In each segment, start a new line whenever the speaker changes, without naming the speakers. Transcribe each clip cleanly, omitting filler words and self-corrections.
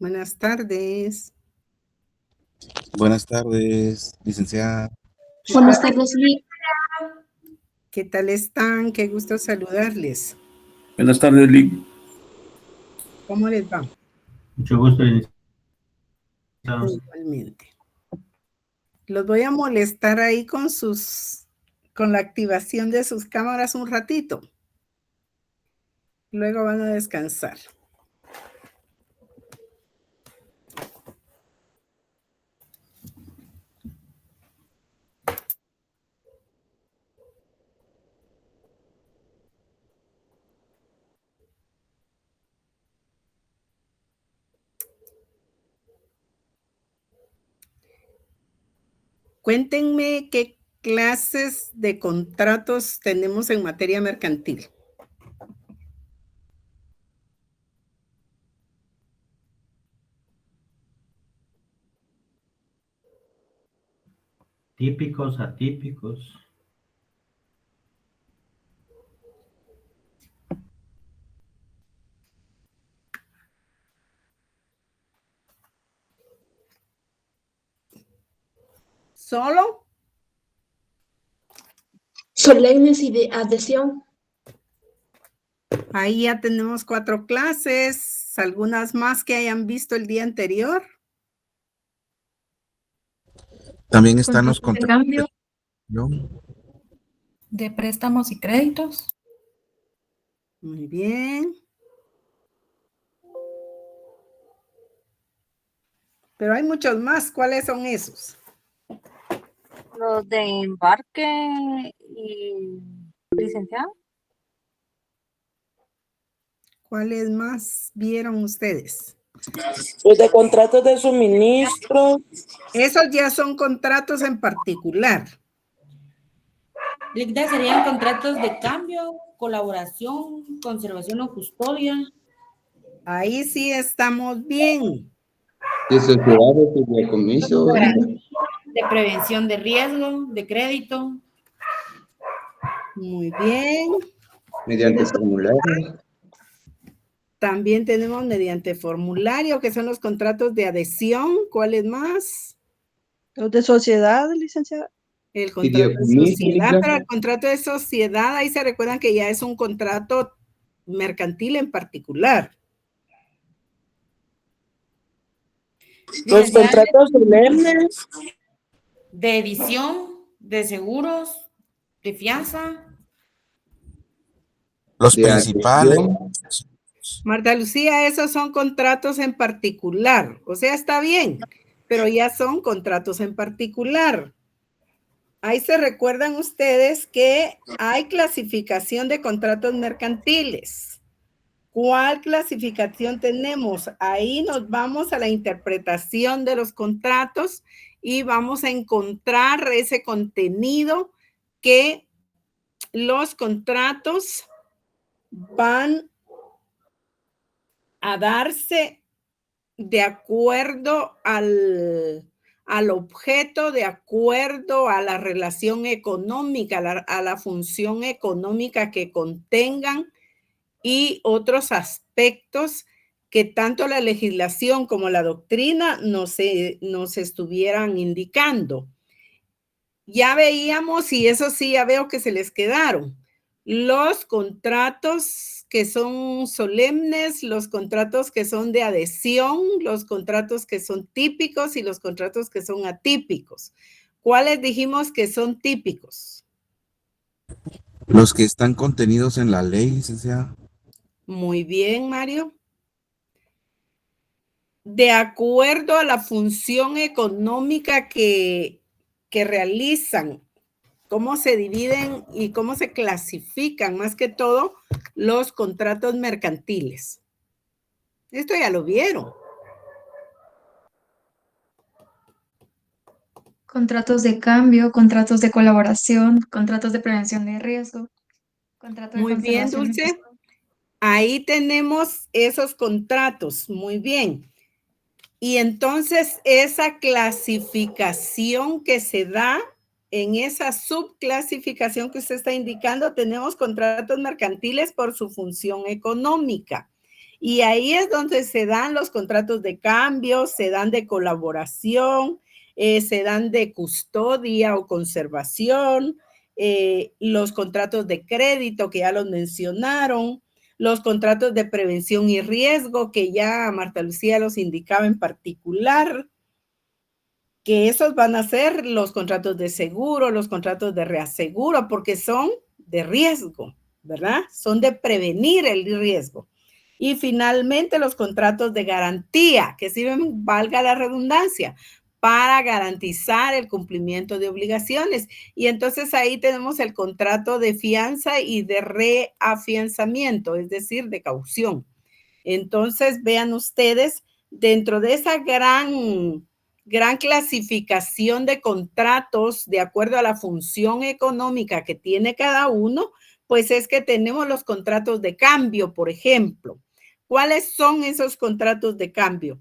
Buenas tardes.
Buenas tardes, licenciada.
Buenas tardes, Lee.
¿Qué tal están? Qué gusto saludarles.
Buenas tardes, Lee.
¿Cómo les va?
Mucho gusto, licenciada.
Igualmente. Los voy a molestar ahí con la activación de sus cámaras un ratito. Luego van a descansar. Cuéntenme qué clases de contratos tenemos en materia mercantil.
Típicos, atípicos.
¿Solo?
Solemnes y de adhesión.
Ahí ya tenemos 4 clases, algunas más que hayan visto el día anterior.
También están los
Contratos de cambio.
De préstamos y créditos.
Muy bien. Pero hay muchos más. ¿Cuáles son esos?
Los de embarque y licenciado.
¿Cuáles más vieron ustedes?
Los de contratos de suministro.
Esos ya son contratos en particular.
LICDA serían contratos de cambio, colaboración, conservación o custodia.
Ahí sí estamos bien.
De sociedades y de comiso.
De prevención de riesgo, de crédito.
Muy bien.
Mediante formulario.
También tenemos mediante formulario, que son los contratos de adhesión. ¿Cuáles más?
Los de sociedad, licenciada.
El contrato de sociedad, pero el contrato de sociedad, ahí se recuerdan que ya es un contrato mercantil en particular.
Los contratos solemnes.
De edición, de seguros, de fianza.
Los principales.
Marta Lucía, esos son contratos en particular. O sea, está bien, pero ya son contratos en particular. Ahí se recuerdan ustedes que hay clasificación de contratos mercantiles. ¿Cuál clasificación tenemos? Ahí nos vamos a la interpretación de los contratos y vamos a encontrar ese contenido que los contratos van a darse de acuerdo al objeto, de acuerdo a la relación económica, a la función económica que contengan y otros aspectos que tanto la legislación como la doctrina nos estuvieran indicando. Ya veíamos, y eso sí, ya veo que se les quedaron, los contratos que son solemnes, los contratos que son de adhesión, los contratos que son típicos y los contratos que son atípicos. ¿Cuáles dijimos que son típicos?
Los que están contenidos en la ley, licenciada.
Muy bien, Mario. De acuerdo a la función económica que realizan, cómo se dividen y cómo se clasifican, más que todo, los contratos mercantiles. Esto ya lo vieron.
Contratos de cambio, contratos de colaboración, contratos de prevención de riesgo. Contrato de
Muy bien, Dulce. Ahí tenemos esos contratos. Muy bien. Y entonces esa clasificación que se da, en esa subclasificación que usted está indicando, tenemos contratos mercantiles por su función económica. Y ahí es donde se dan los contratos de cambio, se dan de colaboración, se dan de custodia o conservación, los contratos de crédito que ya los mencionaron, los contratos de prevención y riesgo que ya Marta Lucía los indicaba en particular, que esos van a ser los contratos de seguro, los contratos de reaseguro, porque son de riesgo, ¿verdad? Son de prevenir el riesgo. Y finalmente los contratos de garantía, que sirven, valga la redundancia, para garantizar el cumplimiento de obligaciones. Y entonces ahí tenemos el contrato de fianza y de reafianzamiento, es decir, de caución. Entonces, vean ustedes, dentro de esa gran clasificación de contratos de acuerdo a la función económica que tiene cada uno, pues es que tenemos los contratos de cambio, por ejemplo. ¿Cuáles son esos contratos de cambio?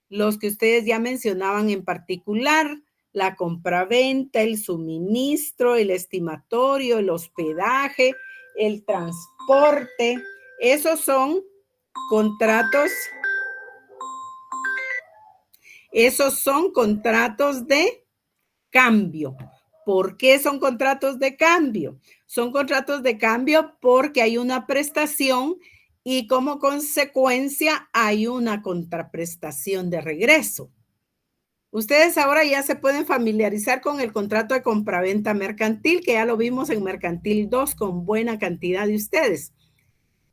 Los que ustedes ya mencionaban en particular, la compraventa, el suministro, el estimatorio, el hospedaje, el transporte. Esos son contratos. Esos son contratos de cambio. ¿Por qué son contratos de cambio? Son contratos de cambio porque hay una prestación y como consecuencia hay una contraprestación de regreso. Ustedes ahora ya se pueden familiarizar con el contrato de compraventa mercantil, que ya lo vimos en Mercantil 2 con buena cantidad de ustedes.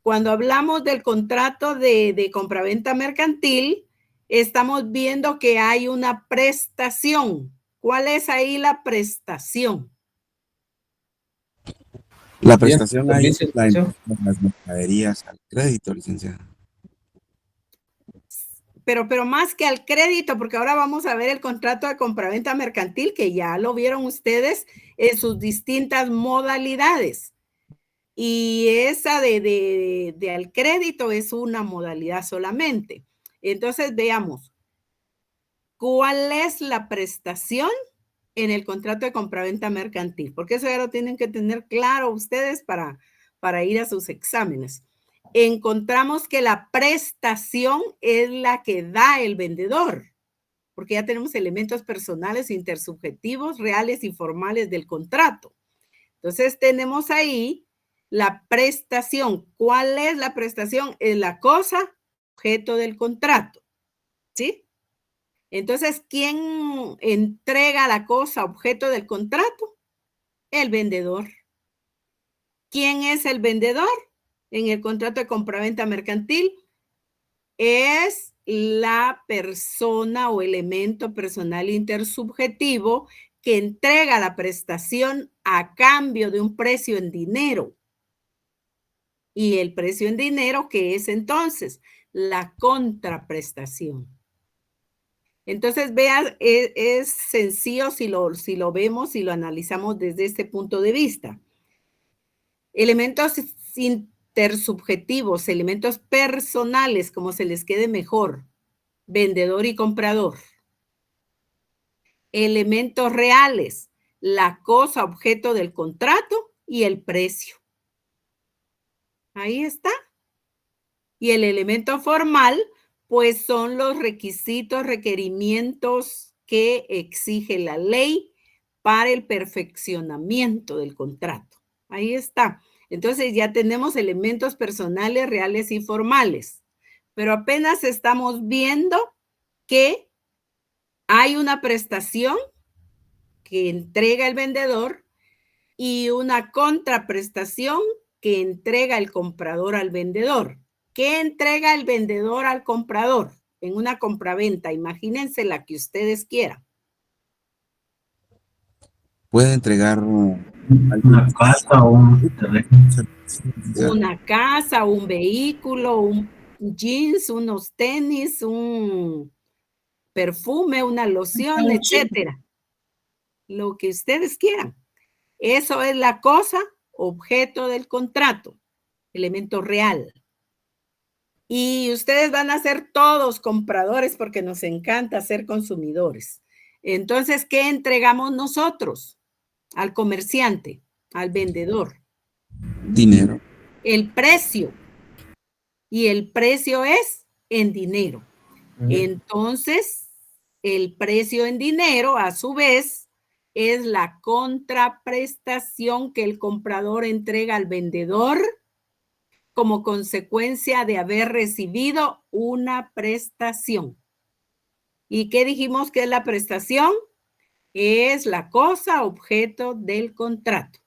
Cuando hablamos del contrato de compraventa mercantil, estamos viendo que hay una prestación. ¿Cuál es ahí la prestación?
La prestación ahí es la entrega de las mercaderías al crédito, licenciada.
Pero más que al crédito, porque ahora vamos a ver el contrato de compraventa mercantil, que ya lo vieron ustedes en sus distintas modalidades. Y esa de al crédito es una modalidad solamente. Entonces, veamos. ¿Cuál es la prestación en el contrato de compraventa mercantil? Porque eso ya lo tienen que tener claro ustedes para ir a sus exámenes. Encontramos que la prestación es la que da el vendedor, porque ya tenemos elementos personales, intersubjetivos, reales y formales del contrato. Entonces, tenemos ahí la prestación. ¿Cuál es la prestación? Es la cosa objeto del contrato, ¿sí? Entonces, ¿quién entrega la cosa objeto del contrato? El vendedor. ¿Quién es el vendedor? En el contrato de compraventa mercantil es la persona o elemento personal intersubjetivo que entrega la prestación a cambio de un precio en dinero. Y el precio en dinero, ¿qué es entonces? La contraprestación. Entonces, vean, es sencillo si lo vemos y lo analizamos desde este punto de vista. Elementos intersubjetivos, elementos personales, como se les quede mejor, vendedor y comprador. Elementos reales, la cosa objeto del contrato y el precio. Ahí está. Y el elemento formal, pues son los requisitos, requerimientos que exige la ley para el perfeccionamiento del contrato. Ahí está. Entonces ya tenemos elementos personales, reales y formales. Pero apenas estamos viendo que hay una prestación que entrega el vendedor y una contraprestación que entrega el comprador al vendedor. ¿Qué entrega el vendedor al comprador en una compraventa? Imagínense la que ustedes quieran.
Puede entregar
una casa o un terreno.
Una casa, un vehículo, un jeans, unos tenis, un perfume, una loción, etcétera. Lo que ustedes quieran. Eso es la cosa, objeto del contrato, elemento real. Y ustedes van a ser todos compradores porque nos encanta ser consumidores. Entonces, ¿qué entregamos nosotros al comerciante, al vendedor?
Dinero.
El precio. y el precio es en dinero. Entonces, el precio en dinero, a su vez, es la contraprestación que el comprador entrega al vendedor como consecuencia de haber recibido una prestación. ¿Y qué dijimos que es la prestación? Es la cosa objeto del contrato.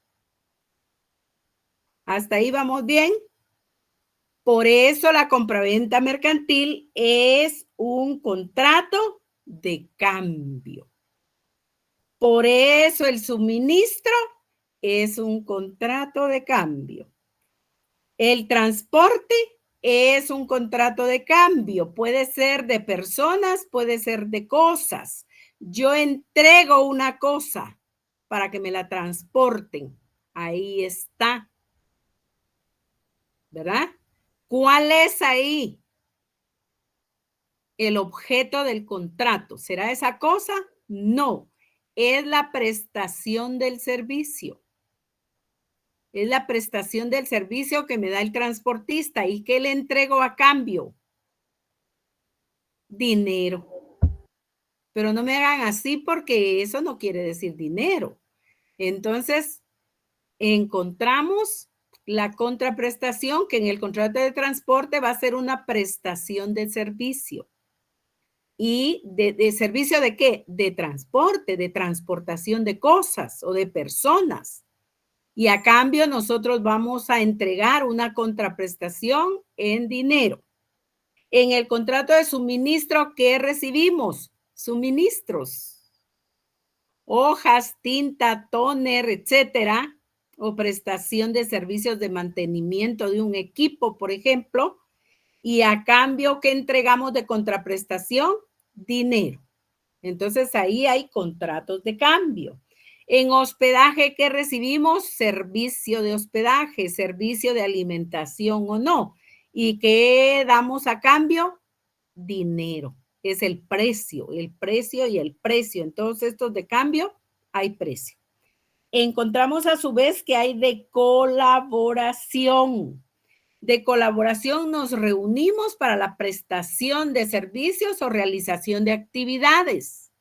¿Hasta ahí vamos bien? Por eso la compraventa mercantil es un contrato de cambio. Por eso el suministro es un contrato de cambio. El transporte es un contrato de cambio. Puede ser de personas, puede ser de cosas. Yo entrego una cosa para que me la transporten. Ahí está. ¿Verdad? ¿Cuál es ahí el objeto del contrato? ¿Será esa cosa? No. Es la prestación del servicio. Es la prestación del servicio que me da el transportista. ¿Y qué le entrego a cambio? Dinero. Pero no me hagan así porque eso no quiere decir dinero. Entonces, encontramos la contraprestación, que en el contrato de transporte va a ser una prestación de servicio. ¿Y de servicio de qué? De transporte, de transportación de cosas o de personas. Y a cambio nosotros vamos a entregar una contraprestación en dinero. En el contrato de suministro, ¿qué recibimos? Suministros. Hojas, tinta, tóner, etcétera, o prestación de servicios de mantenimiento de un equipo, por ejemplo, y a cambio, ¿qué entregamos de contraprestación? Dinero. Entonces, ahí hay contratos de cambio. En hospedaje, ¿qué recibimos? Servicio de hospedaje, servicio de alimentación o no. ¿Y qué damos a cambio? Dinero. Es el precio y el precio. En todos estos de cambio hay precio. Encontramos a su vez que hay de colaboración. De colaboración nos reunimos para la prestación de servicios o realización de actividades.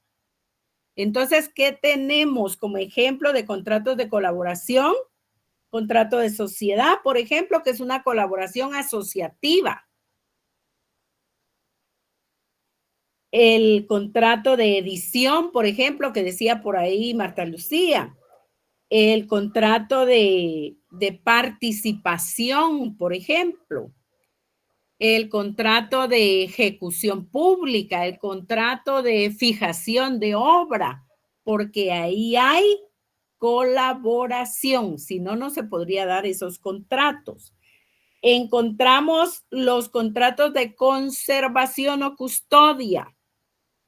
Entonces, ¿qué tenemos como ejemplo de contratos de colaboración? Contrato de sociedad, por ejemplo, que es una colaboración asociativa. El contrato de edición, por ejemplo, que decía por ahí Marta Lucía. El contrato de participación, por ejemplo. El contrato de ejecución pública, el contrato de fijación de obra, porque ahí hay colaboración, si no, no se podría dar esos contratos. Encontramos los contratos de conservación o custodia.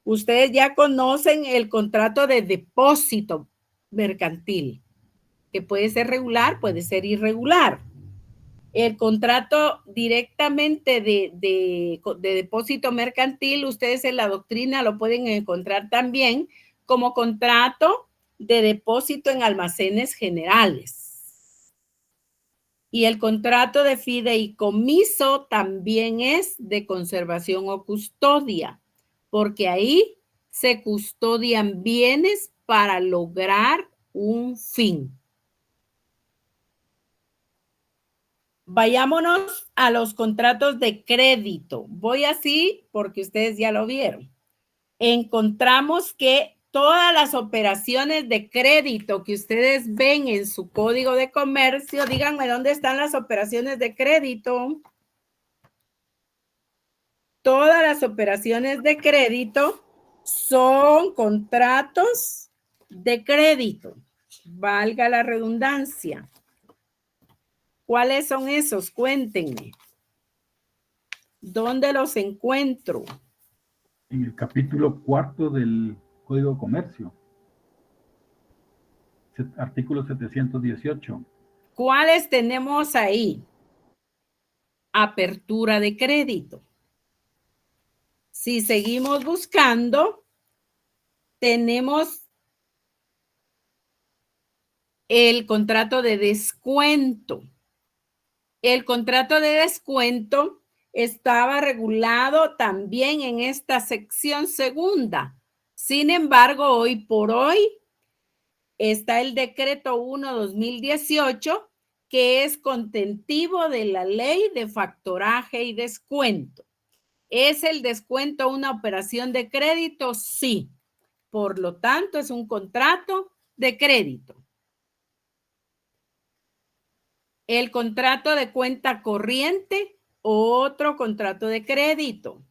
Ustedes ya conocen el contrato de depósito mercantil, que puede ser regular, puede ser irregular. El contrato directamente de depósito mercantil, ustedes en la doctrina lo pueden encontrar también como contrato de depósito en almacenes generales. Y el contrato de fideicomiso también es de conservación o custodia, porque ahí se custodian bienes para lograr un fin. Vayámonos a los contratos de crédito. Voy así porque ustedes ya lo vieron. Encontramos que todas las operaciones de crédito que ustedes ven en su código de comercio, díganme dónde están las operaciones de crédito. Todas las operaciones de crédito son contratos de crédito. Valga la redundancia. ¿Cuáles son esos? Cuéntenme. ¿Dónde los encuentro?
En el capítulo 4 del Código de Comercio. Artículo 718.
¿Cuáles tenemos ahí? Apertura de crédito. Si seguimos buscando, tenemos el contrato de descuento. El contrato de descuento estaba regulado también en esta sección segunda. Sin embargo, hoy por hoy está el decreto 1/2018, que es contentivo de la ley de factoraje y descuento. ¿Es el descuento una operación de crédito? Sí. Por lo tanto, es un contrato de crédito. El contrato de cuenta corriente, otro contrato de crédito.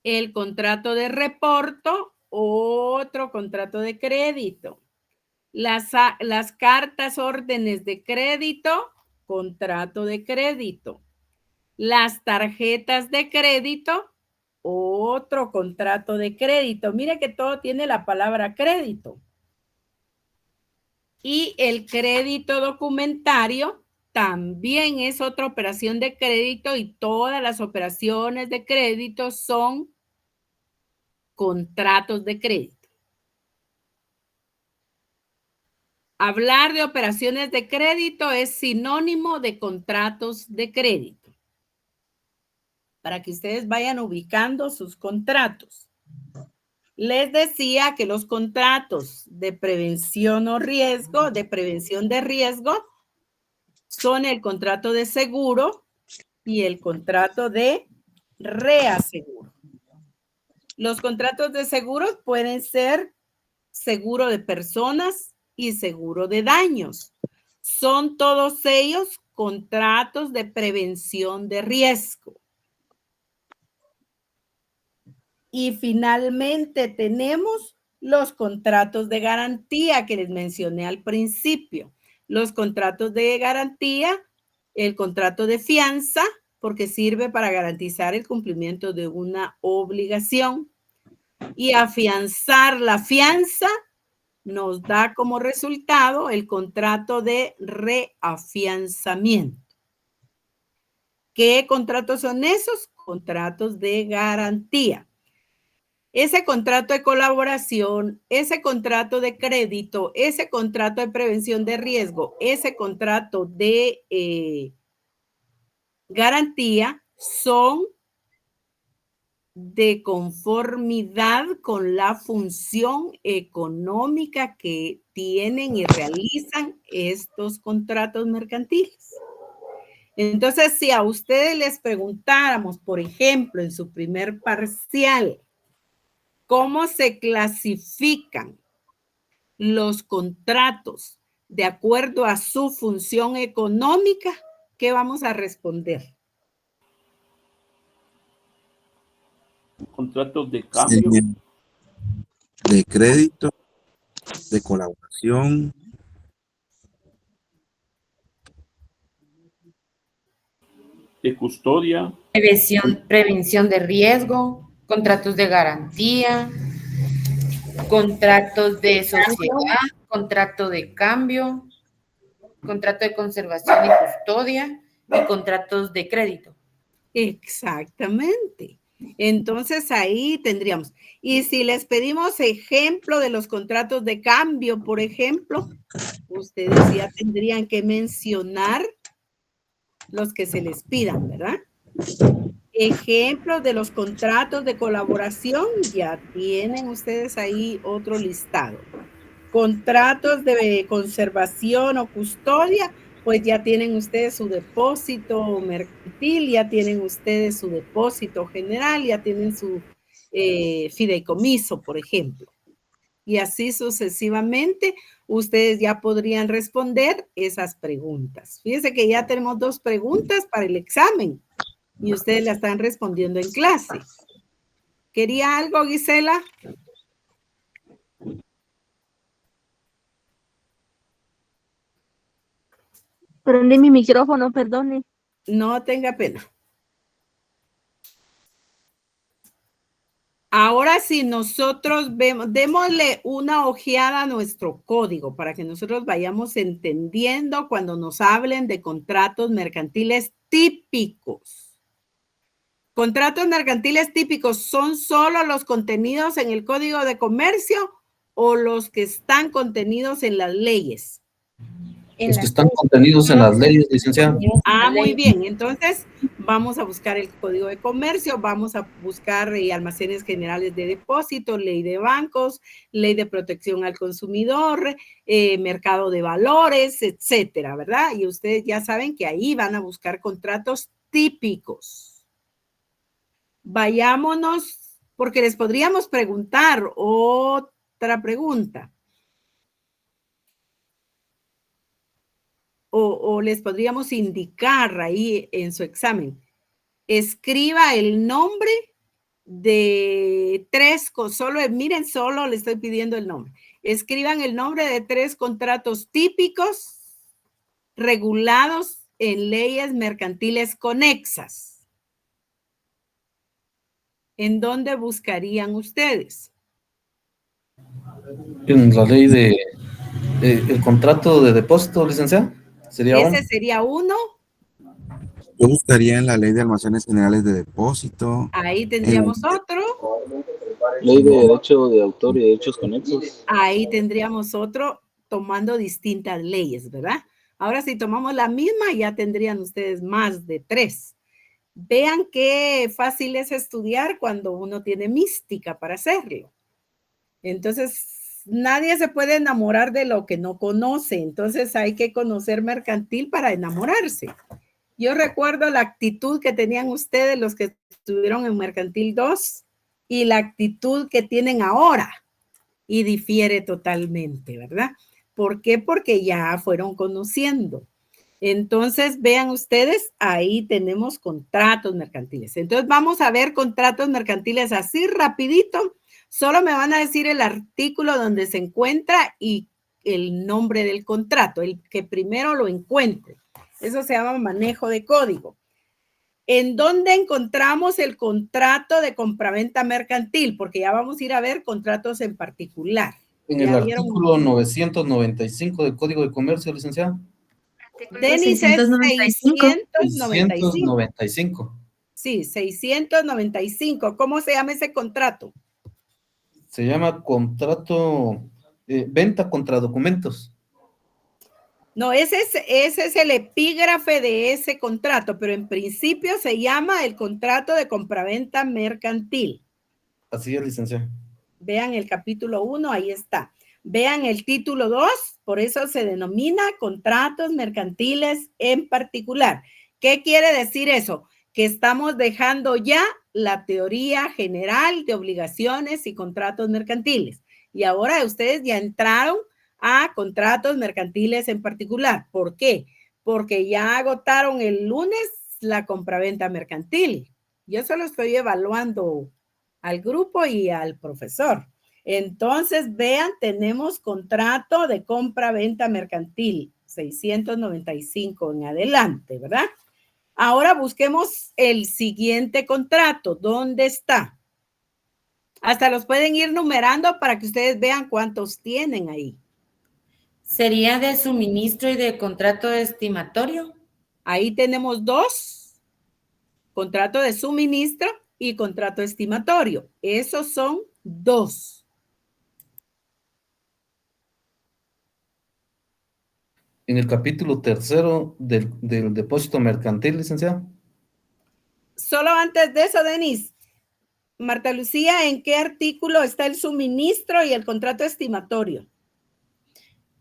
El contrato de reporto, otro contrato de crédito. Las cartas órdenes de crédito, contrato de crédito. Las tarjetas de crédito, otro contrato de crédito. Mire que todo tiene la palabra crédito. Y el crédito documentario también es otra operación de crédito y todas las operaciones de crédito son contratos de crédito. Hablar de operaciones de crédito es sinónimo de contratos de crédito. Para que ustedes vayan ubicando sus contratos. Les decía que los contratos de prevención o riesgo, de prevención de riesgo, son el contrato de seguro y el contrato de reaseguro. Los contratos de seguros pueden ser seguro de personas y seguro de daños. Son todos ellos contratos de prevención de riesgo. Y finalmente tenemos los contratos de garantía que les mencioné al principio. Los contratos de garantía, el contrato de fianza, porque sirve para garantizar el cumplimiento de una obligación. Y afianzar la fianza nos da como resultado el contrato de reafianzamiento. ¿Qué contratos son esos? Contratos de garantía. Ese contrato de colaboración, ese contrato de crédito, ese contrato de prevención de riesgo, ese contrato de garantía son de conformidad con la función económica que tienen y realizan estos contratos mercantiles. Entonces, si a ustedes les preguntáramos, por ejemplo, en su primer parcial, ¿cómo se clasifican los contratos de acuerdo a su función económica? ¿Qué vamos a responder?
Contratos de cambio.
De crédito, de colaboración.
De custodia.
Prevención de riesgo, contratos de garantía, contratos de sociedad, contrato de cambio, contrato de conservación y custodia y contratos de crédito.
Exactamente. Entonces ahí tendríamos. Y si les pedimos ejemplo de los contratos de cambio, por ejemplo, ustedes ya tendrían que mencionar los que se les pidan, ¿verdad? Ejemplos de los contratos de colaboración, ya tienen ustedes ahí otro listado. Contratos de conservación o custodia, pues ya tienen ustedes su depósito mercantil, ya tienen ustedes su depósito general, ya tienen su fideicomiso, por ejemplo. Y así sucesivamente, ustedes ya podrían responder esas preguntas. Fíjense que ya tenemos 2 preguntas para el examen y ustedes la están respondiendo en clase. ¿Quería algo, Gisela?
Prendí mi micrófono, perdone.
No tenga pena. Ahora sí, nosotros vemos, démosle una ojeada a nuestro código para que nosotros vayamos entendiendo cuando nos hablen de contratos mercantiles típicos. Contratos mercantiles típicos son solo los contenidos en el Código de Comercio o los que están contenidos en las leyes.
Los que están contenidos en las leyes, licenciada.
Ah, muy bien. Entonces, Vamos a buscar el Código de Comercio, vamos a buscar almacenes generales de depósito, ley de bancos, ley de protección al consumidor, mercado de valores, etcétera, ¿verdad? Y ustedes ya saben que ahí van a buscar contratos típicos. Vayámonos, porque les podríamos preguntar otra pregunta. O les podríamos indicar ahí en su examen. Escriba el nombre de tres, miren, solo le estoy pidiendo el nombre. Escriban el nombre de 3 contratos típicos regulados en leyes mercantiles conexas. ¿En dónde buscarían ustedes?
En la ley de el contrato de depósito, licenciada.
Ese sería uno.
Yo buscaría en la ley de almacenes generales de depósito.
Ahí tendríamos otro.
Ley de derecho de autor y derechos conexos.
Ahí tendríamos otro tomando distintas leyes, ¿verdad? Ahora si tomamos la misma ya tendrían ustedes más de 3. Vean qué fácil es estudiar cuando uno tiene mística para hacerlo. Entonces, nadie se puede enamorar de lo que no conoce. Entonces, hay que conocer mercantil para enamorarse. Yo recuerdo la actitud que tenían ustedes, los que estuvieron en Mercantil 2, y la actitud que tienen ahora. Y difiere totalmente, ¿verdad? ¿Por qué? Porque ya fueron conociendo. Entonces, vean ustedes, ahí tenemos contratos mercantiles. Entonces, vamos a ver contratos mercantiles así rapidito. Solo me van a decir el artículo donde se encuentra y el nombre del contrato, el que primero lo encuentre. Eso se llama manejo de código. ¿En dónde encontramos el contrato de compraventa mercantil? Porque ya vamos a ir a ver contratos en particular.
En el artículo 995 del Código de Comercio, licenciada.
Denis, es 695. Sí, 695. ¿Cómo se llama ese contrato?
Se llama contrato venta contra documentos.
No, ese es el epígrafe de ese contrato, pero en principio se llama el contrato de compraventa mercantil.
Así es, licenciada.
Vean el capítulo 1, ahí está. Vean el título 2, por eso se denomina contratos mercantiles en particular. ¿Qué quiere decir eso? Que estamos dejando ya la teoría general de obligaciones y contratos mercantiles. Y ahora ustedes ya entraron a contratos mercantiles en particular. ¿Por qué? Porque ya agotaron el lunes la compraventa mercantil. Yo solo estoy evaluando al grupo y al profesor. Entonces, vean, tenemos contrato de compra-venta mercantil, 695 en adelante, ¿verdad? Ahora busquemos el siguiente contrato. ¿Dónde está? Hasta los pueden ir numerando para que ustedes vean cuántos tienen ahí.
¿Sería de suministro y de contrato estimatorio?
Ahí tenemos 2. Contrato de suministro y contrato estimatorio. Esos son 2.
En el capítulo 3 del depósito mercantil, licenciada.
Solo antes de eso, Denis, Marta Lucía, ¿en qué artículo está el suministro y el contrato estimatorio?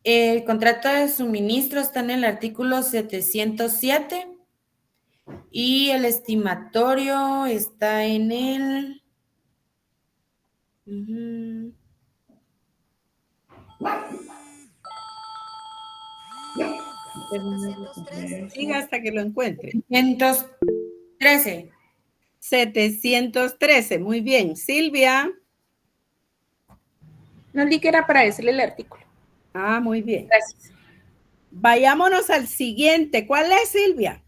El contrato de suministro está en el artículo 707 y el estimatorio está en el...
Siga hasta que lo encuentre.
713.
713, muy bien. Silvia.
No di que era para decirle el artículo.
Ah, muy bien.
Gracias.
Vayámonos al siguiente. ¿Cuál es, Silvia?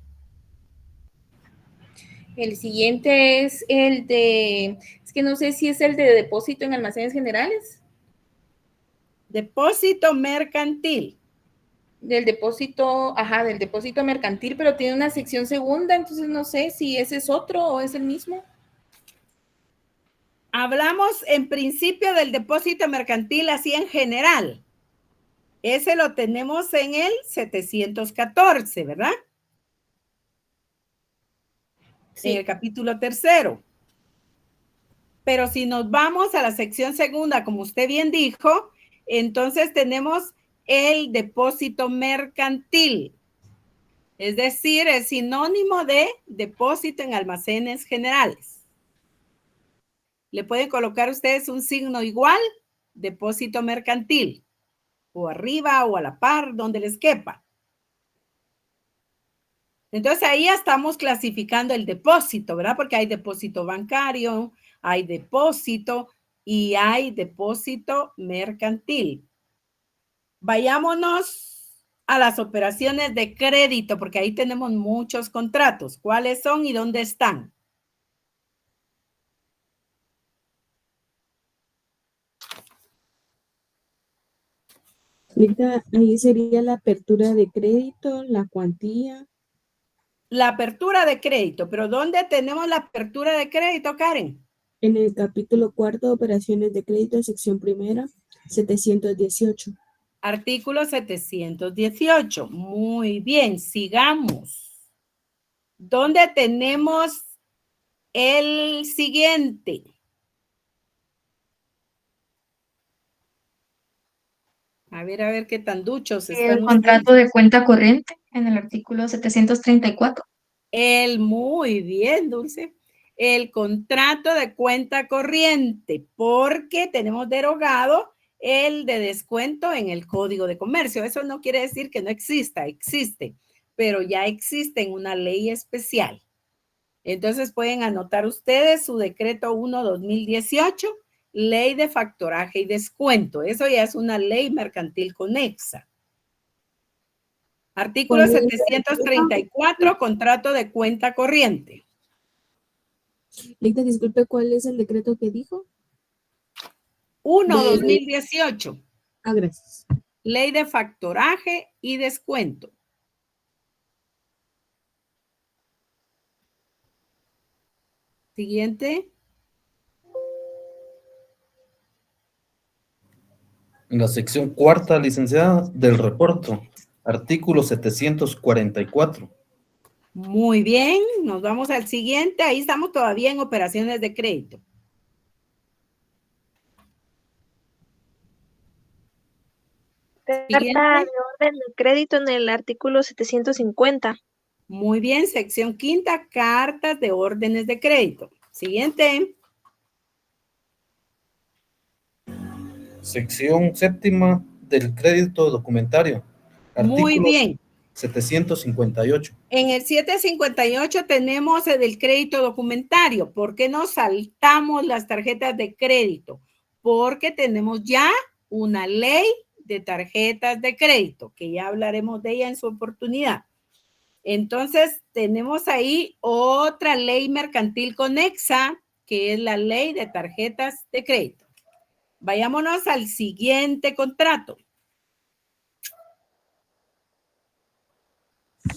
El siguiente es el de, es que no sé si es el de depósito en almacenes generales.
Depósito mercantil.
Del depósito, ajá, del depósito mercantil, pero tiene una sección segunda, entonces no sé si ese es otro o es el mismo.
Hablamos en principio del depósito mercantil así en general. Ese lo tenemos en el 714, ¿verdad? en el capítulo 3. Pero si nos vamos a la sección 2, como usted bien dijo, entonces tenemos el depósito mercantil. Es decir, es sinónimo de depósito en almacenes generales. Le pueden colocar ustedes un signo igual, depósito mercantil, o arriba o a la par, donde les quepa. Entonces ahí ya estamos clasificando el depósito, ¿verdad? Porque hay depósito bancario, hay depósito y hay depósito mercantil. Vayámonos a las operaciones de crédito, porque ahí tenemos muchos contratos. ¿Cuáles son y dónde están?
Ahí sería la apertura de crédito, la cuantía.
La apertura de crédito, pero ¿dónde tenemos la apertura de crédito, Karen?
En el capítulo 4, operaciones de crédito, sección 1, 718.
Artículo 718. Muy bien, sigamos. ¿Dónde tenemos el siguiente? A ver qué tan duchos están.
El contrato de cuenta corriente en el artículo 734.
Muy bien, Dulce. El contrato de cuenta corriente, porque tenemos derogado el de descuento en el Código de Comercio. Eso no quiere decir que no exista, existe, pero ya existe en una ley especial. Entonces pueden anotar ustedes su decreto 1/2018, ley de factoraje y descuento. Eso ya es una ley mercantil conexa. Artículo 734, contrato de cuenta corriente.
Lita, disculpe, ¿cuál es el decreto que dijo?
1/2018.
Ah, gracias.
Ley de factoraje y descuento. Siguiente.
En la sección 4, licenciada, del reporto, artículo 744.
Muy bien, nos vamos al siguiente. Ahí estamos todavía en operaciones de crédito.
Carta de orden de crédito en el artículo 750.
Muy bien, sección 5, cartas de órdenes de crédito. Siguiente.
Sección 7 del crédito documentario.
Muy bien.
758.
En el 758 tenemos el del crédito documentario. ¿Por qué nos saltamos las tarjetas de crédito? Porque tenemos ya una ley de tarjetas de crédito, que ya hablaremos de ella en su oportunidad. Entonces, tenemos ahí otra ley mercantil conexa, que es la ley de tarjetas de crédito. Vayámonos al siguiente contrato.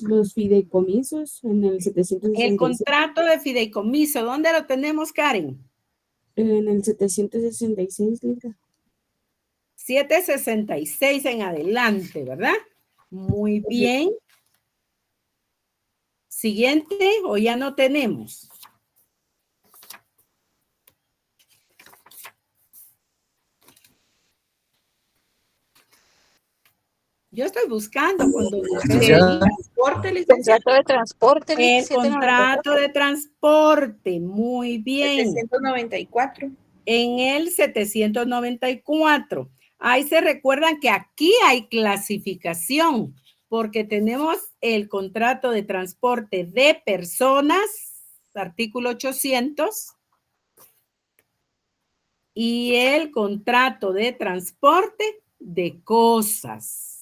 Los fideicomisos en el 766.
El contrato de fideicomiso, ¿dónde lo tenemos, Karen?
En el 766, Lita.
766 en adelante, ¿verdad? Muy bien. Siguiente, o ya no tenemos. Yo estoy buscando cuando
Contrato de transporte.
El contrato de transporte, muy bien.
794.
En el 794. Ahí se recuerdan que aquí hay clasificación, porque tenemos el contrato de transporte de personas, artículo 800, y el contrato de transporte de cosas,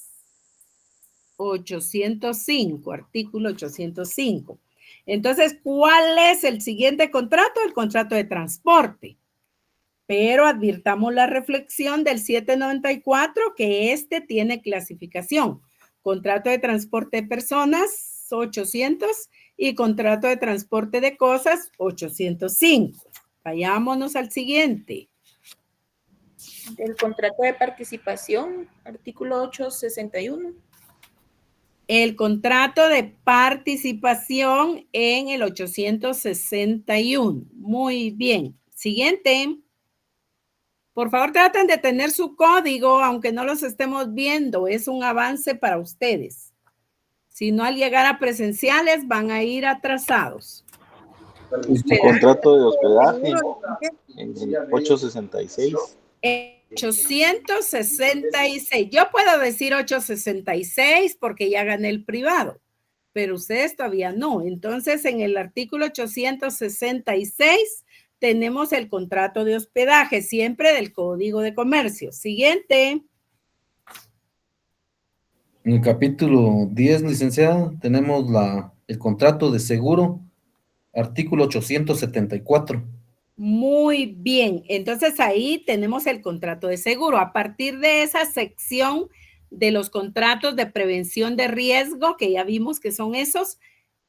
805, artículo 805. Entonces, ¿cuál es el siguiente contrato? El contrato de transporte. Pero advirtamos la reflexión del 794, que este tiene clasificación. Contrato de transporte de personas, 800, y contrato de transporte de cosas, 805. Vayámonos al siguiente.
El contrato de participación, artículo 861.
El contrato de participación en el 861. Muy bien. Siguiente. Por favor, traten de tener su código, aunque no los estemos viendo. Es un avance para ustedes. Si no, al llegar a presenciales, van a ir atrasados.
El contrato de hospedaje en el 866.
866. Yo puedo decir 866 porque ya gané el privado, pero ustedes todavía no. Entonces, en el artículo 866 tenemos el contrato de hospedaje, siempre del Código de Comercio. Siguiente.
En el capítulo 10, licenciada, tenemos el contrato de seguro, artículo 874.
Muy bien. Entonces, ahí tenemos el contrato de seguro. A partir de esa sección de los contratos de prevención de riesgo, que ya vimos que son esos,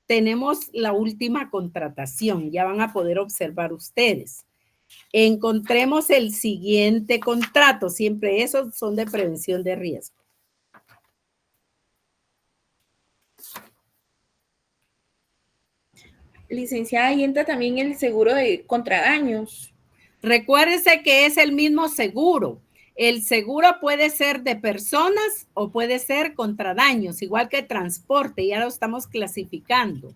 tenemos la última contratación. Ya van a poder observar ustedes. Encontremos el siguiente contrato. Siempre esos son de prevención de riesgo.
Licenciada, y entra también el seguro contra daños.
Recuérdese que es el mismo seguro. El seguro puede ser de personas o puede ser contra daños, igual que transporte, ya lo estamos clasificando.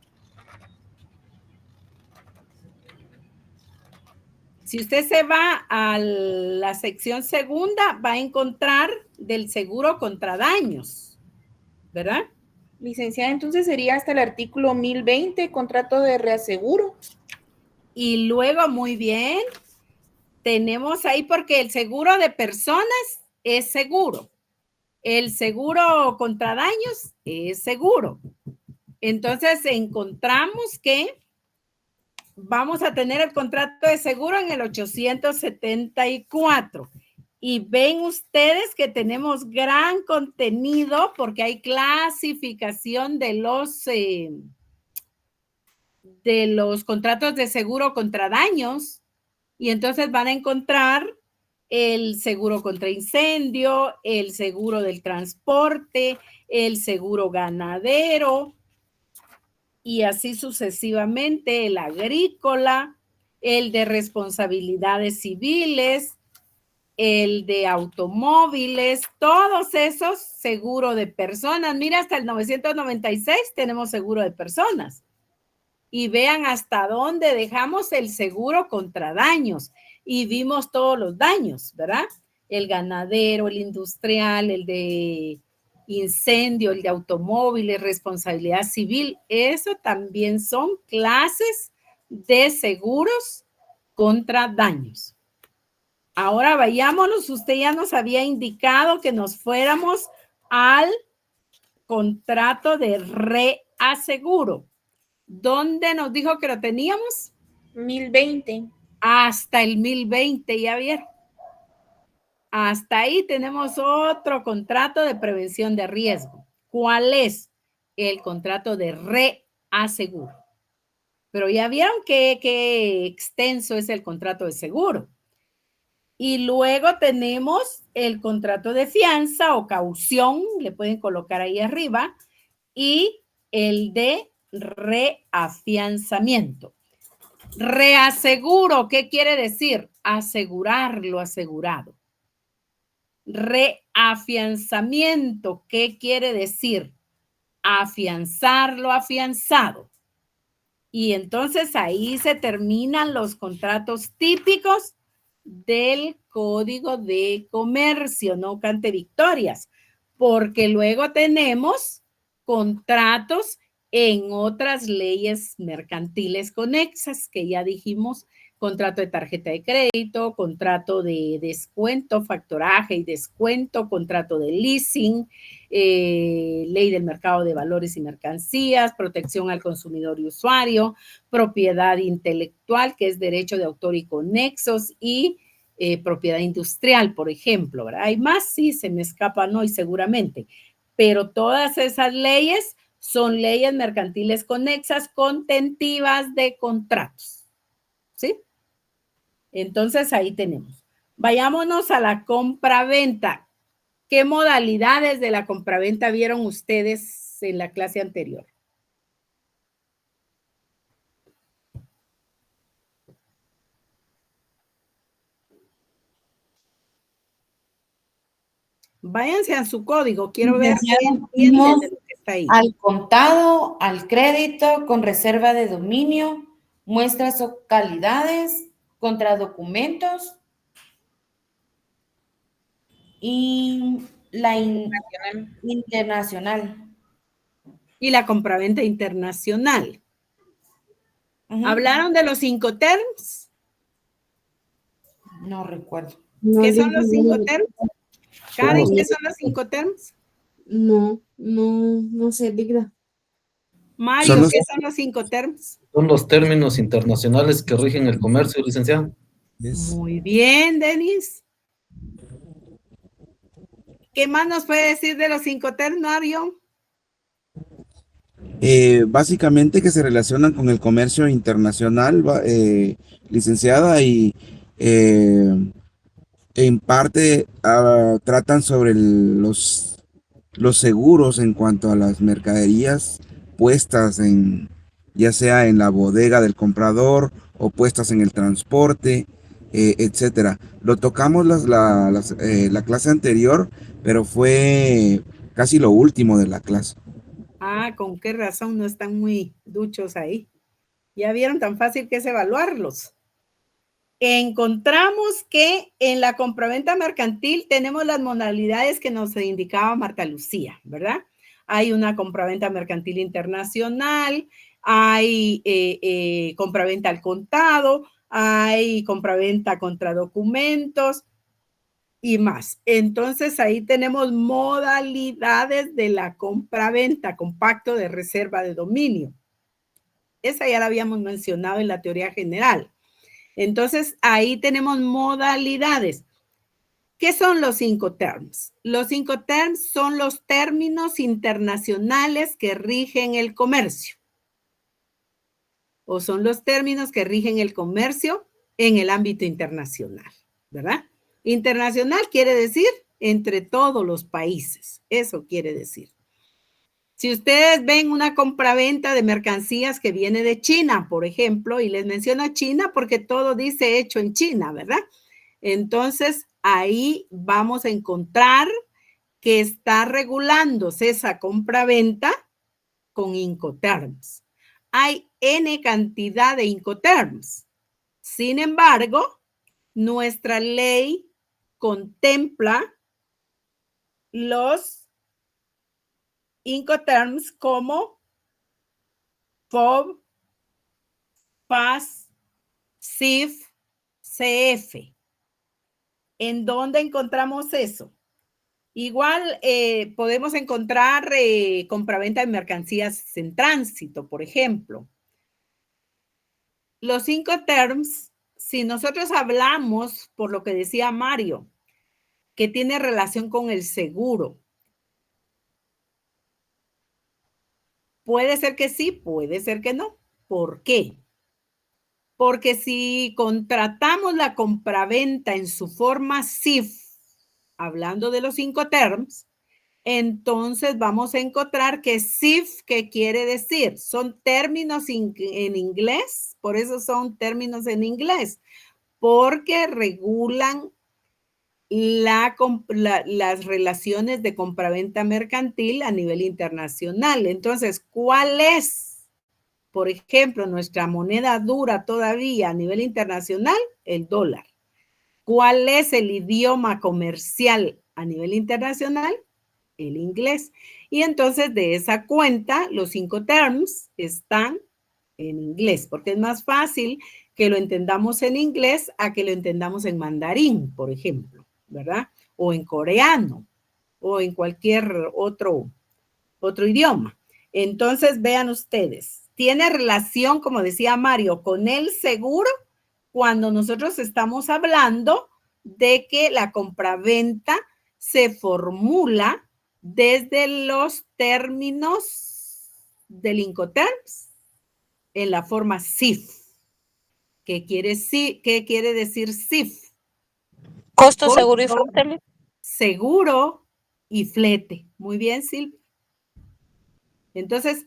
Si usted se va a la sección segunda, va a encontrar del seguro contra daños, ¿verdad?
Licenciada, entonces sería hasta el artículo 1020, contrato de reaseguro.
Y luego, muy bien, tenemos ahí porque el seguro de personas es seguro. El seguro contra daños es seguro. Entonces, encontramos que vamos a tener el contrato de seguro en el 874. Y ven ustedes que tenemos gran contenido porque hay clasificación de los contratos de seguro contra daños. Y entonces van a encontrar el seguro contra incendio, el seguro del transporte, el seguro ganadero y así sucesivamente, el agrícola, el de responsabilidades civiles, el de automóviles, todos esos seguro de personas. Mira, hasta el 996 tenemos seguro de personas. Y vean hasta dónde dejamos el seguro contra daños. Y vimos todos los daños, ¿verdad? El ganadero, el industrial, el de incendio, el de automóviles, responsabilidad civil. Eso también son clases de seguros contra daños. Ahora vayámonos, usted ya nos había indicado que nos fuéramos al contrato de reaseguro. ¿Dónde nos dijo que lo teníamos?
1020.
Hasta el 1020, ya vieron. Hasta ahí tenemos otro contrato de prevención de riesgo. ¿Cuál es? El contrato de reaseguro. Pero ya vieron qué extenso es el contrato de seguro. Y luego tenemos el contrato de fianza o caución, le pueden colocar ahí arriba, y el de reafianzamiento. Reaseguro, ¿qué quiere decir? Asegurar lo asegurado. Reafianzamiento, ¿qué quiere decir? Afianzar lo afianzado. Y entonces ahí se terminan los contratos típicos del Código de Comercio, no cante victorias, porque luego tenemos contratos en otras leyes mercantiles conexas, que ya dijimos, contrato de tarjeta de crédito, contrato de descuento, factoraje y descuento, contrato de leasing, ley del mercado de valores y mercancías, protección al consumidor y usuario, propiedad intelectual, que es derecho de autor y conexos, y propiedad industrial, por ejemplo, ¿verdad? Hay más, sí, se me escapan hoy seguramente, pero todas esas leyes son leyes mercantiles conexas contentivas de contratos, ¿sí? Entonces, ahí tenemos. Vayámonos a la compraventa. ¿Qué modalidades de la compraventa vieron ustedes en la clase anterior. Váyanse a su código, quiero ver qué entienden de lo que está ahí.
Al contado, al crédito, con reserva de dominio, muestras o calidades, contra documentos y la internacional.
Y la compraventa internacional. ¿Hablaron de los Incoterms?
No recuerdo.
¿Qué son los Incoterms? Karen, ¿qué son los Incoterms?
No sé, Digna.
Mario, ¿qué son los Incoterms?
Son los términos internacionales que rigen el comercio, licenciado.
Muy bien, Denis. ¿Qué más nos puede decir de los Incoterms, Mario?
Básicamente que se relacionan con el comercio internacional, licenciada, y en parte tratan sobre los seguros en cuanto a las mercaderías puestas ya sea en la bodega del comprador o puestas en el transporte, etcétera. Lo tocamos la clase anterior, pero fue casi lo último de la clase.
Ah, ¿con qué razón no están muy duchos ahí? Ya vieron tan fácil que es evaluarlos. Encontramos que en la compraventa mercantil tenemos las modalidades que nos indicaba Marta Lucía, ¿verdad? Hay una compraventa mercantil internacional, hay compraventa al contado, hay compraventa contra documentos y más. Entonces ahí tenemos modalidades de la compraventa con pacto de reserva de dominio. Esa ya la habíamos mencionado en la teoría general. Entonces, ahí tenemos modalidades. ¿Qué son los Incoterms? Los Incoterms son los términos internacionales que rigen el comercio. O son los términos que rigen el comercio en el ámbito internacional, ¿verdad? Internacional quiere decir entre todos los países. Eso quiere decir. Si ustedes ven una compraventa de mercancías que viene de China, por ejemplo, y les menciono China porque todo dice hecho en China, ¿verdad? Entonces, ahí vamos a encontrar que está regulándose esa compraventa con Incoterms. Hay N cantidad de Incoterms. Sin embargo, nuestra ley contempla los Incoterms como FOB, FAS, CIF, CF. ¿En dónde encontramos eso? Igual podemos encontrar compraventa de mercancías en tránsito, por ejemplo. Los Incoterms, si nosotros hablamos, por lo que decía Mario, que tiene relación con el seguro, puede ser que sí, puede ser que no. ¿Por qué? Porque si contratamos la compraventa en su forma CIF, hablando de los Incoterms, entonces vamos a encontrar que CIF, ¿qué quiere decir? Son términos en inglés, por eso son términos en inglés, porque regulan las relaciones de compraventa mercantil a nivel internacional. Entonces, ¿cuál es, por ejemplo, nuestra moneda dura todavía a nivel internacional? El dólar. ¿Cuál es el idioma comercial a nivel internacional? El inglés. Y entonces, de esa cuenta, los Incoterms están en inglés, porque es más fácil que lo entendamos en inglés a que lo entendamos en mandarín, por ejemplo, ¿verdad? O en coreano, o en cualquier otro idioma. Entonces, vean ustedes, tiene relación, como decía Mario, con el seguro cuando nosotros estamos hablando de que la compraventa se formula desde los términos del Incoterms en la forma CIF. ¿Qué quiere decir CIF?
Costo, seguro y flete.
Seguro y flete. Muy bien, Silvia. Entonces,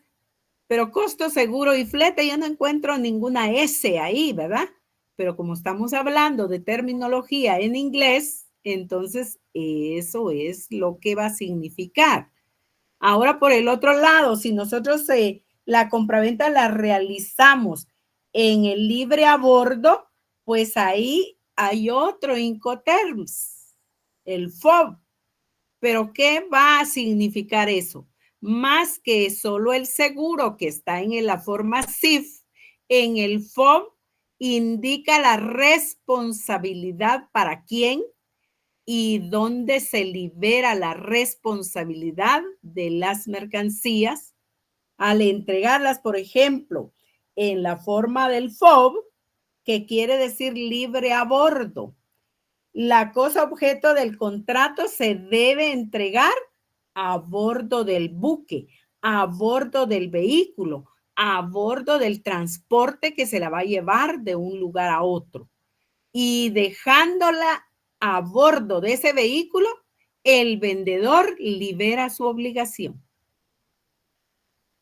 pero costo, seguro y flete, yo no encuentro ninguna S ahí, ¿verdad? Pero como estamos hablando de terminología en inglés, entonces eso es lo que va a significar. Ahora, por el otro lado, si nosotros la compraventa la realizamos en el libre a bordo, pues ahí hay otro Incoterms, el FOB. ¿Pero qué va a significar eso? Más que solo el seguro que está en la forma CIF, en el FOB indica la responsabilidad para quién y dónde se libera la responsabilidad de las mercancías al entregarlas, por ejemplo, en la forma del FOB, que quiere decir libre a bordo. La cosa objeto del contrato se debe entregar a bordo del buque, a bordo del vehículo, a bordo del transporte que se la va a llevar de un lugar a otro. Y dejándola a bordo de ese vehículo, el vendedor libera su obligación,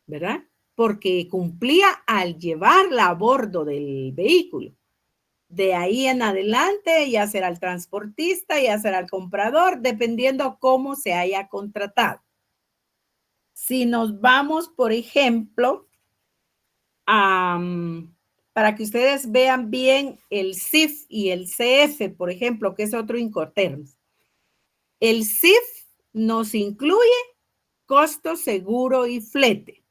¿verdad? Porque cumplía al llevarla a bordo del vehículo. De ahí en adelante ya será el transportista, ya será el comprador, dependiendo cómo se haya contratado. Si nos vamos, por ejemplo, para que ustedes vean bien el CIF y el CF, por ejemplo, que es otro Incoterms. El CIF nos incluye costo, seguro y flete.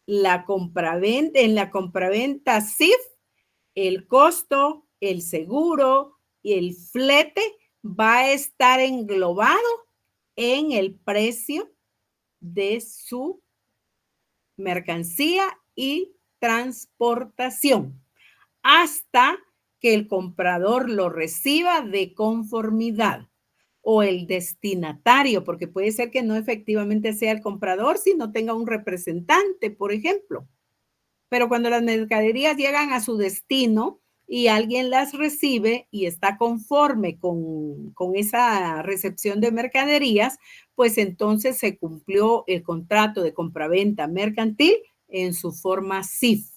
En la compraventa CIF, el costo, el seguro y el flete va a estar englobado en el precio de su mercancía y transportación hasta que el comprador lo reciba de conformidad o el destinatario, porque puede ser que no efectivamente sea el comprador, sino tenga un representante, por ejemplo. Pero cuando las mercaderías llegan a su destino y alguien las recibe y está conforme con esa recepción de mercaderías, pues entonces se cumplió el contrato de compraventa mercantil en su forma CIF.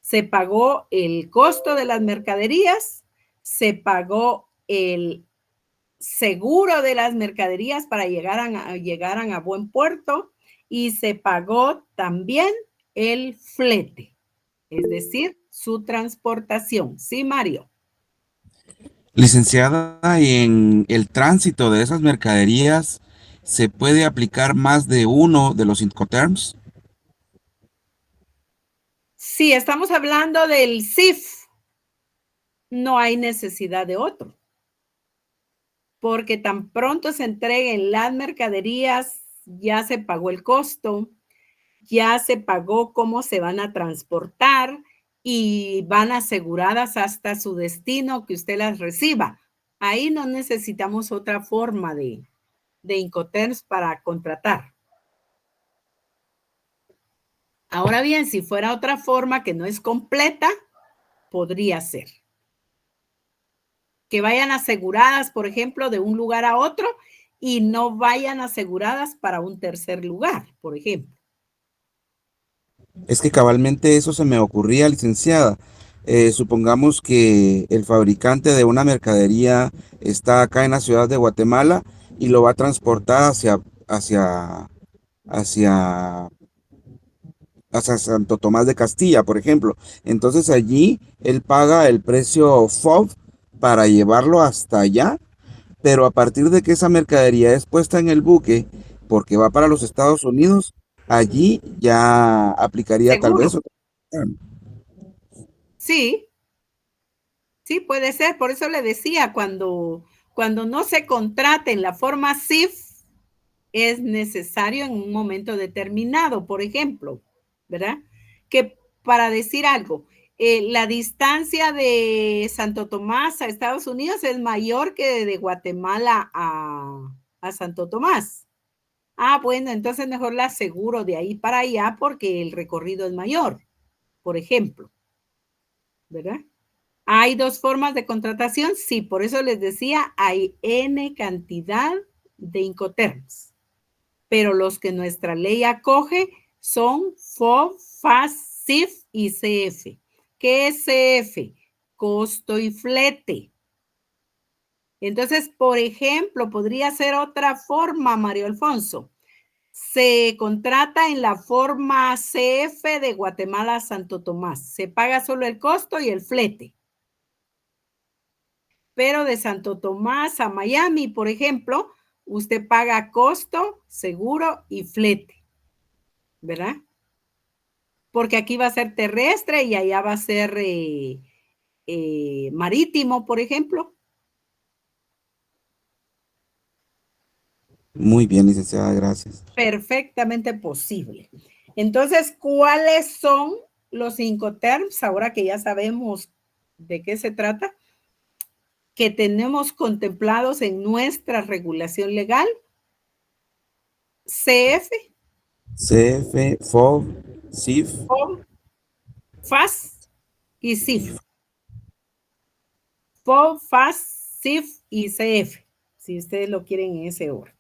Se pagó el costo de las mercaderías, se pagó el seguro de las mercaderías para llegaran a buen puerto y se pagó también el flete, es decir, su transportación. Sí, Mario.
Licenciada, ¿y en el tránsito de esas mercaderías se puede aplicar más de uno de los Incoterms?
Si estamos hablando del CIF, no hay necesidad de otro, porque tan pronto se entreguen las mercaderías, ya se pagó el costo, ya se pagó cómo se van a transportar y van aseguradas hasta su destino que usted las reciba. Ahí no necesitamos otra forma de Incoterms para contratar. Ahora bien, si fuera otra forma que no es completa, podría ser. Que vayan aseguradas, por ejemplo, de un lugar a otro y no vayan aseguradas para un tercer lugar, por ejemplo.
Es que cabalmente eso se me ocurría, licenciada. Supongamos que el fabricante de una mercadería está acá en la ciudad de Guatemala y lo va a transportar hacia Santo Tomás de Castilla, por ejemplo. Entonces allí él paga el precio FOB para llevarlo hasta allá, pero a partir de que esa mercadería es puesta en el buque, porque va para los Estados Unidos, allí ya aplicaría
¿Seguro?
tal vez.
Sí, sí puede ser. Por eso le decía, cuando no se contrate en la forma CIF, es necesario en un momento determinado, por ejemplo, ¿verdad? Que para decir algo, la distancia de Santo Tomás a Estados Unidos es mayor que de Guatemala a Santo Tomás. Ah, bueno, entonces mejor la aseguro de ahí para allá porque el recorrido es mayor, por ejemplo, ¿verdad? ¿Hay dos formas de contratación? Sí, por eso les decía, hay N cantidad de Incoterms. Pero los que nuestra ley acoge son FOB, FAS, CIF y CF. ¿Qué es CF? Costo y flete. Entonces, por ejemplo, podría ser otra forma, Mario Alfonso. Se contrata en la forma CF de Guatemala a Santo Tomás. Se paga solo el costo y el flete. Pero de Santo Tomás a Miami, por ejemplo, usted paga costo, seguro y flete, ¿verdad? Porque aquí va a ser terrestre y allá va a ser marítimo, por ejemplo.
Muy bien, licenciada, gracias.
Perfectamente posible. Entonces, ¿cuáles son los Incoterms? Ahora que ya sabemos de qué se trata, que tenemos contemplados en nuestra regulación legal. CF.
CF, FOB, CIF.
FOB, FAS y CIF. FOB, FAS, CIF y CF, si ustedes lo quieren en ese orden.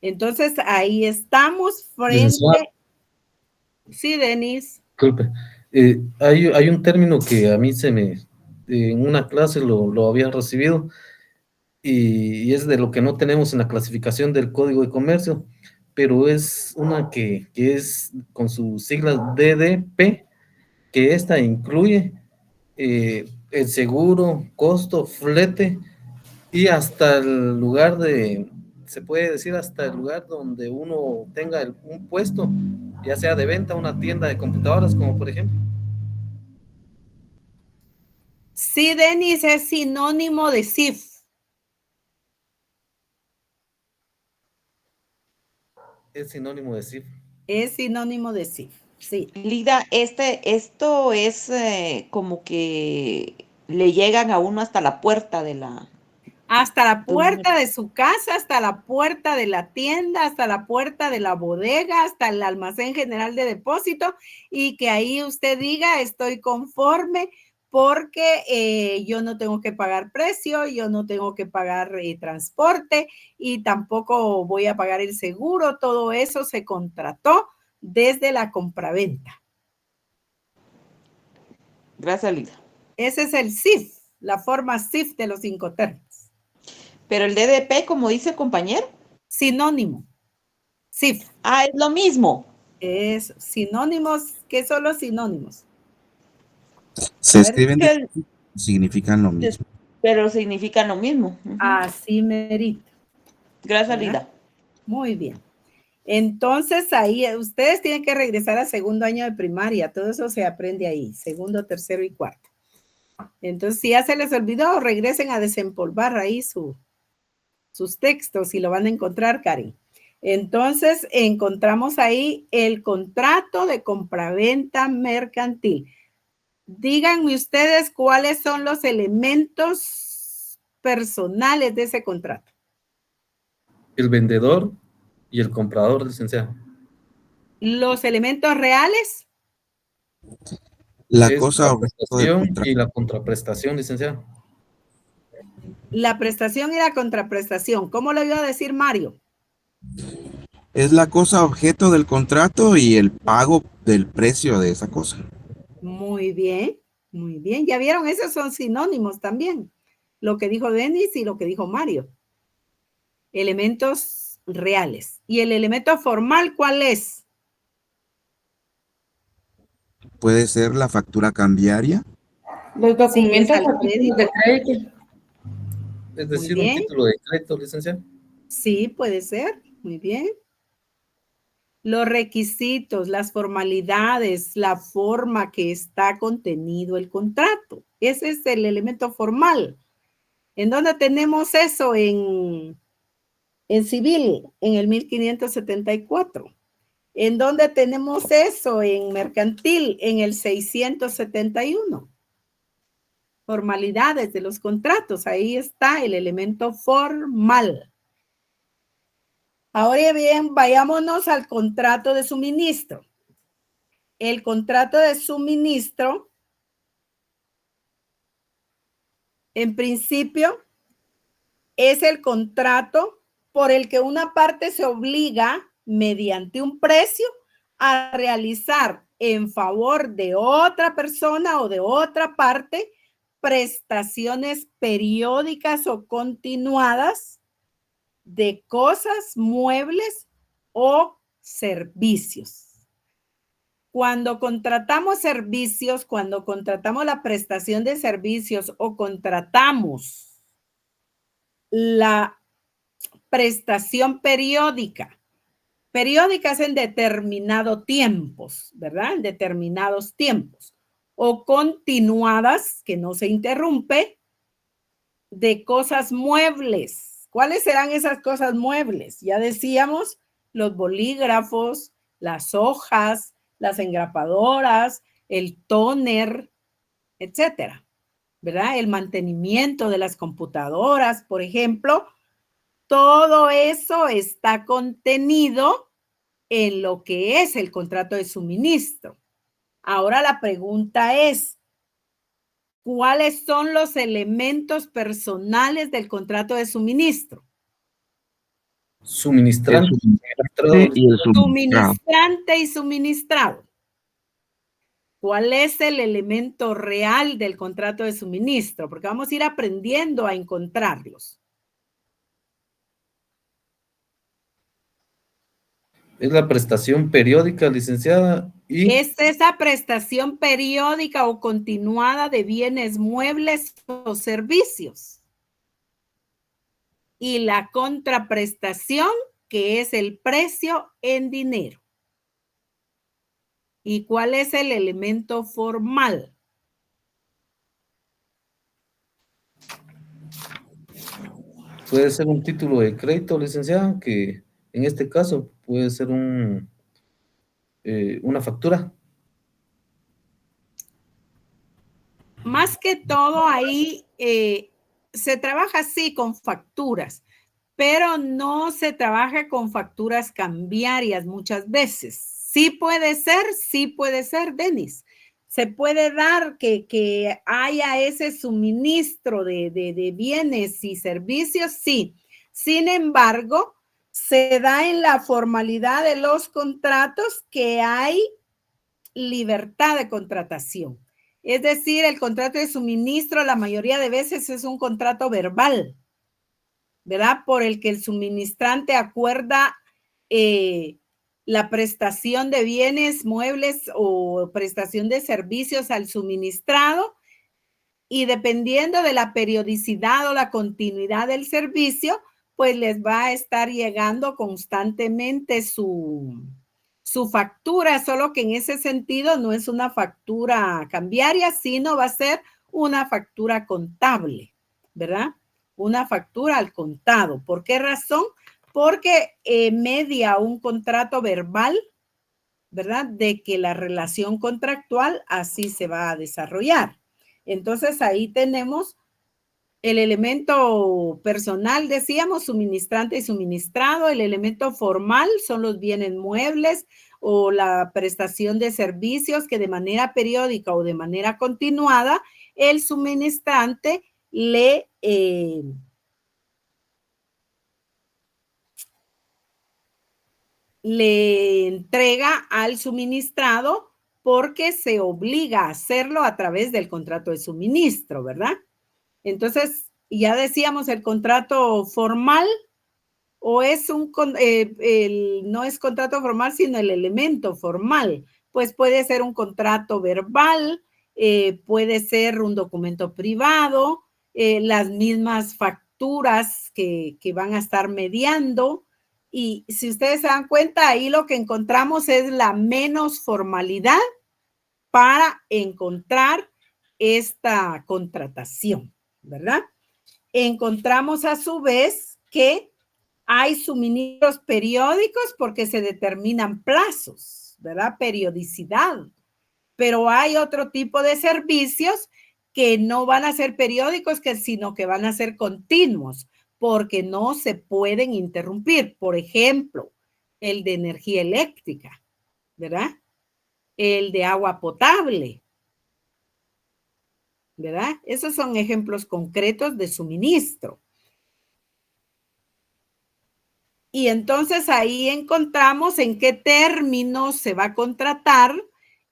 Entonces, ahí estamos frente... Sí, Denis.
Disculpe. Hay un término que a mí en una clase lo había recibido y es de lo que no tenemos en la clasificación del Código de Comercio, pero es una que es con sus siglas DDP, que esta incluye el seguro, costo, flete y hasta el lugar se puede decir hasta el lugar donde uno tenga un puesto, ya sea de venta, una tienda de computadoras, como por ejemplo.
Sí, Denis, es sinónimo de CIF.
Es sinónimo de CIF.
Es sinónimo de CIF, sí.
Lida, esto es como que le llegan a uno hasta la puerta de la...
Hasta la puerta de su casa, hasta la puerta de la tienda, hasta la puerta de la bodega, hasta el almacén general de depósito, y que ahí usted diga, estoy conforme porque yo no tengo que pagar precio, yo no tengo que pagar transporte y tampoco voy a pagar el seguro. Todo eso se contrató desde la compraventa.
Gracias, Lida.
Ese es el CIF, la forma CIF de los Incoterms.
Pero el DDP, como dice el compañero.
Sinónimo. CIF.
Ah, es lo mismo.
Es sinónimos. ¿Qué son los sinónimos?
Se escriben, significan lo mismo.
Pero significan lo mismo.
Así merito.
Gracias, Lida.
Muy bien. Entonces, ahí ustedes tienen que regresar a segundo año de primaria. Todo eso se aprende ahí, segundo, tercero y cuarto. Entonces, si ya se les olvidó, regresen a desempolvar ahí sus textos y lo van a encontrar, Karen. Entonces, encontramos ahí el contrato de compraventa mercantil. Díganme ustedes cuáles son los elementos personales de ese contrato.
El vendedor y el comprador, licenciado.
Los elementos reales.
La cosa
prestación y la contraprestación, licenciado.
La prestación y la contraprestación. ¿Cómo lo iba a decir Mario?
Es la cosa objeto del contrato y el pago del precio de esa cosa.
Muy bien, muy bien. Ya vieron, esos son sinónimos también. Lo que dijo Denis y lo que dijo Mario. Elementos reales. ¿Y el elemento formal cuál es?
Puede ser la factura cambiaria.
Los documentos
Sí,
o títulos de crédito.
Es decir, un título de crédito, licenciado.
Sí, puede ser. Muy bien. Los requisitos, las formalidades, la forma que está contenido el contrato. Ese es el elemento formal. ¿En dónde tenemos eso? En civil, en el 1574. ¿En dónde tenemos eso? En mercantil, en el 671. Formalidades de los contratos. Ahí está el elemento formal. Ahora bien, vayámonos al contrato de suministro. El contrato de suministro, en principio, es el contrato por el que una parte se obliga, mediante un precio, a realizar en favor de otra persona o de otra parte prestaciones periódicas o continuadas de cosas, muebles o servicios. Cuando contratamos servicios, cuando contratamos la prestación de servicios o contratamos la prestación periódica, periódicas en determinados tiempos, ¿verdad? En determinados tiempos. O continuadas, que no se interrumpe, de cosas muebles. ¿Cuáles serán esas cosas muebles? Ya decíamos, los bolígrafos, las hojas, las engrapadoras, el tóner, etcétera, ¿verdad? El mantenimiento de las computadoras, por ejemplo. Todo eso está contenido en lo que es el contrato de suministro. Ahora la pregunta es, ¿cuáles son los elementos personales del contrato de suministro?
Suministrante.
Suministrante y suministrado. ¿Cuál es el elemento real del contrato de suministro? Porque vamos a ir aprendiendo a encontrarlos.
Es la prestación periódica, licenciada, y
es esa prestación periódica o continuada de bienes muebles o servicios. Y la contraprestación, que es el precio en dinero. ¿Y cuál es el elemento formal?
puede ser un título de crédito, licenciada, que en este caso puede ser una factura.
Más que todo ahí se trabaja así con facturas, pero no se trabaja con facturas cambiarias muchas veces. Sí puede ser, Denis. Se puede dar que haya ese suministro de bienes y servicios, sí. Sin embargo, se da en la formalidad de los contratos que hay libertad de contratación. Es decir, el contrato de suministro la mayoría de veces es un contrato verbal, ¿verdad? Por el que el suministrante acuerda la prestación de bienes, muebles o prestación de servicios al suministrado y dependiendo de la periodicidad o la continuidad del servicio, pues les va a estar llegando constantemente su factura, solo que en ese sentido no es una factura cambiaria, sino va a ser una factura contable, ¿verdad? Una factura al contado. ¿Por qué razón? Porque media un contrato verbal, ¿verdad? De que la relación contractual así se va a desarrollar. Entonces ahí tenemos el elemento personal, decíamos, suministrante y suministrado. El elemento formal son los bienes muebles o la prestación de servicios que de manera periódica o de manera continuada, el suministrante le entrega al suministrado porque se obliga a hacerlo a través del contrato de suministro, ¿verdad? Entonces, ya decíamos, el contrato formal o es no es contrato formal, sino el elemento formal. Pues puede ser un contrato verbal, puede ser un documento privado, las mismas facturas que van a estar mediando. Y si ustedes se dan cuenta, ahí lo que encontramos es la menos formalidad para encontrar esta contratación, ¿verdad? Encontramos a su vez que hay suministros periódicos porque se determinan plazos, ¿verdad? Periodicidad. Pero hay otro tipo de servicios que no van a ser periódicos, sino que van a ser continuos porque no se pueden interrumpir. Por ejemplo, el de energía eléctrica, ¿verdad? El de agua potable, ¿verdad? Esos son ejemplos concretos de suministro. Y entonces ahí encontramos en qué términos se va a contratar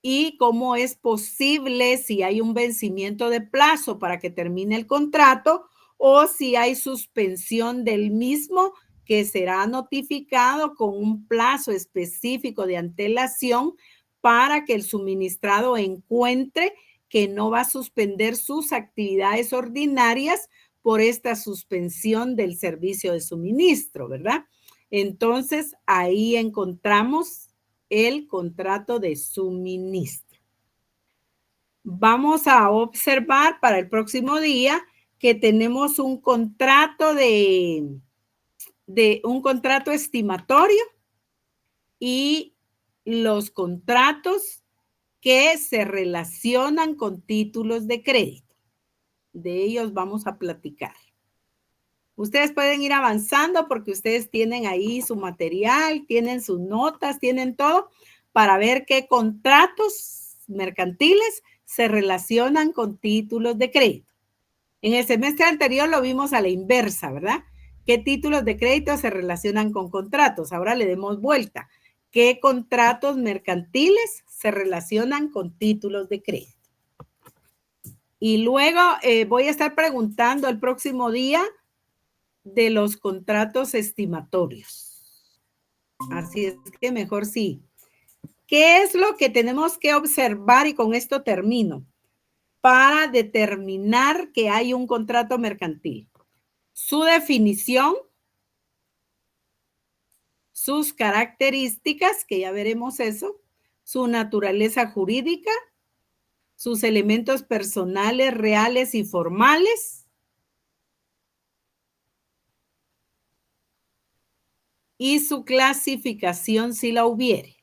y cómo es posible, si hay un vencimiento de plazo para que termine el contrato o si hay suspensión del mismo, que será notificado con un plazo específico de antelación para que el suministrado encuentre que no va a suspender sus actividades ordinarias por esta suspensión del servicio de suministro, ¿verdad? Entonces, ahí encontramos el contrato de suministro. Vamos a observar para el próximo día que tenemos un contrato un contrato estimatorio y los contratos que se relacionan con títulos de crédito. De ellos vamos a platicar. Ustedes pueden ir avanzando porque ustedes tienen ahí su material, tienen sus notas, tienen todo para ver qué contratos mercantiles se relacionan con títulos de crédito. En el semestre anterior lo vimos a la inversa, ¿verdad? ¿Qué títulos de crédito se relacionan con contratos? Ahora le demos vuelta. ¿Qué contratos mercantiles se relacionan con títulos de crédito? Y luego voy a estar preguntando el próximo día de los contratos estimatorios. Así es que mejor sí. ¿Qué es lo que tenemos que observar? Y con esto termino. Para determinar que hay un contrato mercantil. Su definición, sus características, que ya veremos eso, su naturaleza jurídica, sus elementos personales, reales y formales, y su clasificación si la hubiere.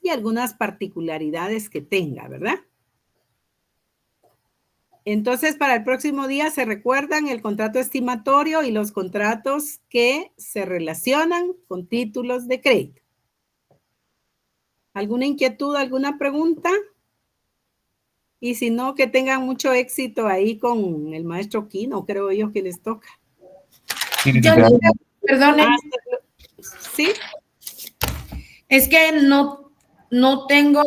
Y algunas particularidades que tenga, ¿verdad? Entonces, para el próximo día se recuerdan el contrato estimatorio y los contratos que se relacionan con títulos de crédito. ¿Alguna inquietud, alguna pregunta? Y si no, que tengan mucho éxito ahí con el maestro Quino, creo yo que les toca.
Perdone.
¿Sí?
Es que no tengo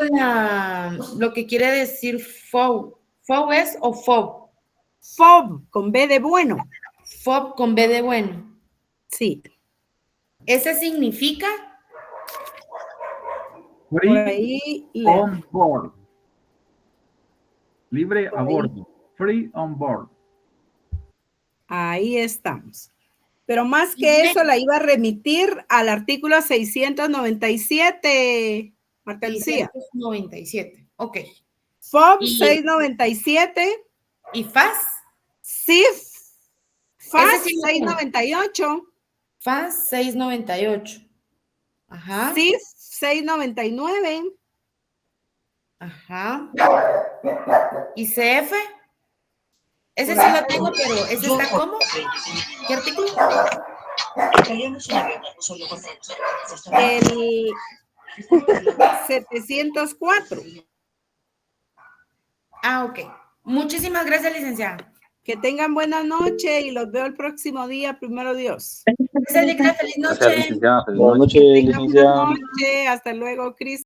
lo que quiere decir FOB. ¿FOB es o FOB?
FOB, con B de bueno.
FOB con B de bueno.
Sí.
¿Ese significa?
Free on board. Libre a bordo. Free on board.
Ahí estamos. Pero más que eso, la iba a remitir al artículo 697, Marta Lucía.
697, ok.
FOB 697.
¿Y FAS?
Sí, FAS 698.
FAS 698. Ajá.
Sí, 699.
Ajá. ¿Y CF? Ese sí lo tengo, pero ¿ese está cómo? ¿Qué artículo?
El 704.
Ah, ok. Muchísimas gracias, licenciada.
Que tengan buena noche y los veo el próximo día, primero Dios.
Feliz noche.
Buenas noches, licenciada.
Hasta luego, Cris.